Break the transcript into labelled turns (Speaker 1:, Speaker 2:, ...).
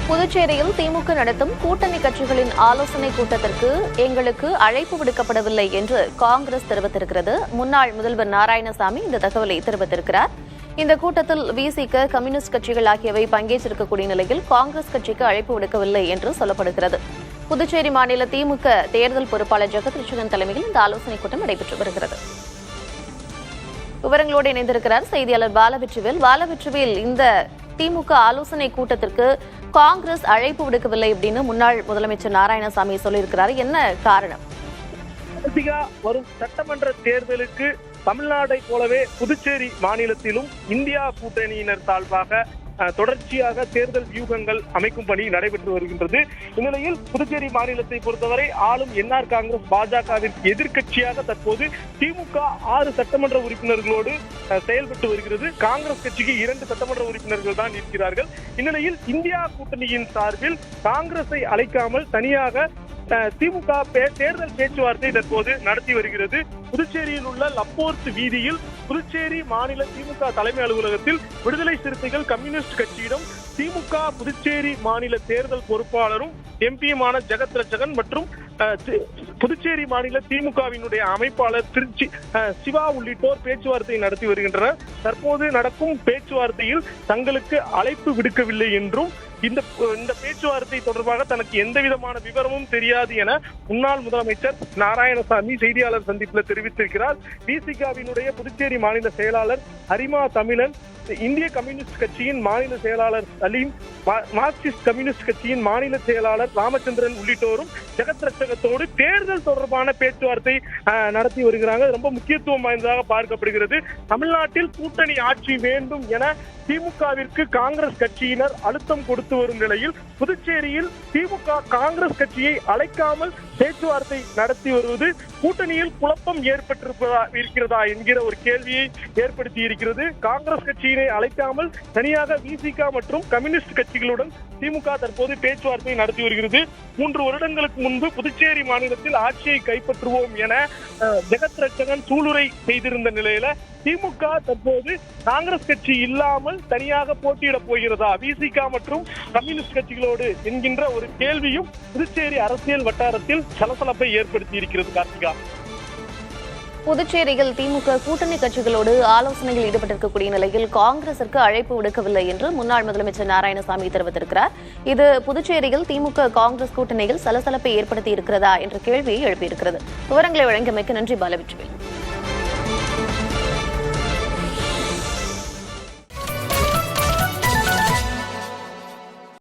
Speaker 1: புதுச்சேரியில் திமுக நடத்தும் கூட்டணி கட்சிகளின் ஆலோசனை கூட்டத்திற்கு எங்களுக்கு அழைப்பு விடுக்கப்படவில்லை என்று காங்கிரஸ் தெரிவித்திருக்கிறது. முன்னாள் முதல்வர் நாராயணசாமி இந்த தகவலை தெரிவித்திருக்கிறார். இந்த கூட்டத்தில் விசிக, கம்யூனிஸ்ட் கட்சிகள் ஆகியவை பங்கேற்றிருக்கக்கூடிய நிலையில் காங்கிரஸ் கட்சிக்கு அழைப்பு விடுக்கவில்லை என்று சொல்லப்படுகிறது. புதுச்சேரி மாநில திமுக தேர்தல் பொறுப்பாளர் ஜெகத்ரட்சகன் தலைமையில் இந்த ஆலோசனைக் கூட்டம் நடைபெற்று வருகிறது. விவரங்களோடு இணைந்திருக்கிறார் செய்தியாளர் பாலவெற்றிவேல். இந்த திமுக ஆலோசனை கூட்டத்திற்கு காங்கிரஸ் அழைப்பு விடுக்கவில்லை அப்படின்னு முன்னாள் முதலமைச்சர் நாராயணசாமி சொல்லியிருக்கிறார். என்ன காரணம்?
Speaker 2: வரும் சட்டமன்ற தேர்தலுக்கு தமிழ்நாட்டை போலவே புதுச்சேரி மாநிலத்திலும் இந்தியா கூட்டணியினர் சார்பாக தொடர்ச்சியாக தேர்தல் வியூகங்கள் அமைக்கும் பணி நடைபெற்று வருகின்றது. இந்நிலையில் புதுச்சேரி மாநிலத்தை பொறுத்தவரை ஆளும் என்ஆர் காங்கிரஸ் பாஜகவிற்கு எதிர்க்கட்சியாக தற்போது திமுக 6 சட்டமன்ற உறுப்பினர்களோடு செயல்பட்டு வருகிறது. காங்கிரஸ் கட்சிக்கு 2 சட்டமன்ற உறுப்பினர்கள் தான் இருக்கிறார்கள். இந்நிலையில் இந்தியா கூட்டணியின் சார்பில் காங்கிரஸை அழைக்காமல் தனியாக திமுக தேர்தல் பேச்சுவார்த்தை தற்போது நடத்தி வருகிறது. புதுச்சேரியில் உள்ள லப்போர்த் வீதியில் புதுச்சேரி மாநில திமுக தலைமை அலுவலகத்தில் விடுதலை சிறுத்தைகள் கம்யூனிஸ்ட் கட்சியிடம் திமுக புதுச்சேரி மாநில தேர்தல் பொறுப்பாளரும் எம்பியுமான ஜெகத்ரட்சகன் மற்றும் புதுச்சேரி மாநில திமுகவினுடைய அமைப்பாளர் திருச்சி சிவா உள்ளிட்டோர் பேச்சுவார்த்தை நடத்தி வருகின்றனர். தற்போது நடக்கும் பேச்சுவார்த்தையில் தங்களுக்கு அழைப்பு விடுக்கவில்லை என்றும் இந்த பேச்சுவார்த்தை தொடர்பாக தனக்கு எந்த விதமான விவரமும் தெரியாது என முன்னாள் முதலமைச்சர் நாராயணசாமி செய்தியாளர் சந்திப்பில் தெரிவித்திருக்கிறார். விசிகாவினுடைய புதுச்சேரி மாநில செயலாளர் அரிமா தமிழன், இந்திய கம்யூனிஸ்ட் கட்சியின் மாநில செயலாளர் சலீம், மார்க்சிஸ்ட் கம்யூனிஸ்ட் கட்சியின் மாநில செயலாளர் ராமச்சந்திரன் உள்ளிட்டோரும் ஜெகத்ரட்சகத்தோடு தேர்தல் தொடர்பான பேச்சுவார்த்தை நடத்தி வருகிறாங்க. ரொம்ப முக்கியத்துவம் வாய்ந்ததாக பார்க்கப்படுகிறது. தமிழ்நாட்டில் கூட்டணி ஆட்சி வேண்டும் என திமுகவிற்கு காங்கிரஸ் கட்சியினர் அழுத்தம் கொடுத்து வரும் நிலையில் புதுச்சேரியில் திமுக காங்கிரஸ் கட்சியை அழைக்காமல் பேச்சுவார்த்தை நடத்தி வருவது கூட்டணியில் குழப்பம் இருக்கிறதா என்கிற ஒரு கேள்வியை ஏற்படுத்தி இருக்கிறது. காங்கிரஸ் கட்சியினை அழைக்காமல் தனியாக விசிக மற்றும் கம்யூனிஸ்ட் கட்சிகளுடன் திமுக தற்போது பேச்சுவார்த்தை நடத்தி வருகிறது. 3 வருடங்களுக்கு முன்பு புதுச்சேரி மாநிலத்தில் ஆட்சியை கைப்பற்றுவோம் என ஜெகத்ரட்சகன் சூளுரை செய்திருந்த நிலையில திமுக தற்போது காங்கிரஸ் கட்சி இல்லாமல் தனியாக போட்டியிட போகிறதா விசிக மற்றும் கம்யூனிஸ்ட் கட்சிகளோடு என்கின்ற ஒரு கேள்வியும் புதுச்சேரி அரசியல் வட்டாரத்தில் சலசலப்பை ஏற்படுத்தி இருக்கிறது. கார்த்திகா,
Speaker 1: புதுச்சேரியில் திமுக கூட்டணி கட்சிகளோடு ஆலோசனையில் ஈடுபட்டிருக்கக்கூடிய நிலையில் காங்கிரசிற்கு அழைப்பு விடுக்கவில்லை என்று முன்னாள் முதலமைச்சர் நாராயணசாமி தெரிவித்திருக்கிறார். இது புதுச்சேரியில் திமுக காங்கிரஸ் கூட்டணியில் சலசலப்பை ஏற்படுத்தி இருக்கிறதா என்ற கேள்வியை எழுப்பியிருக்கிறது. விவரங்களை வழங்கியமைக்கு நன்றி பாலவெற்றிவேல்.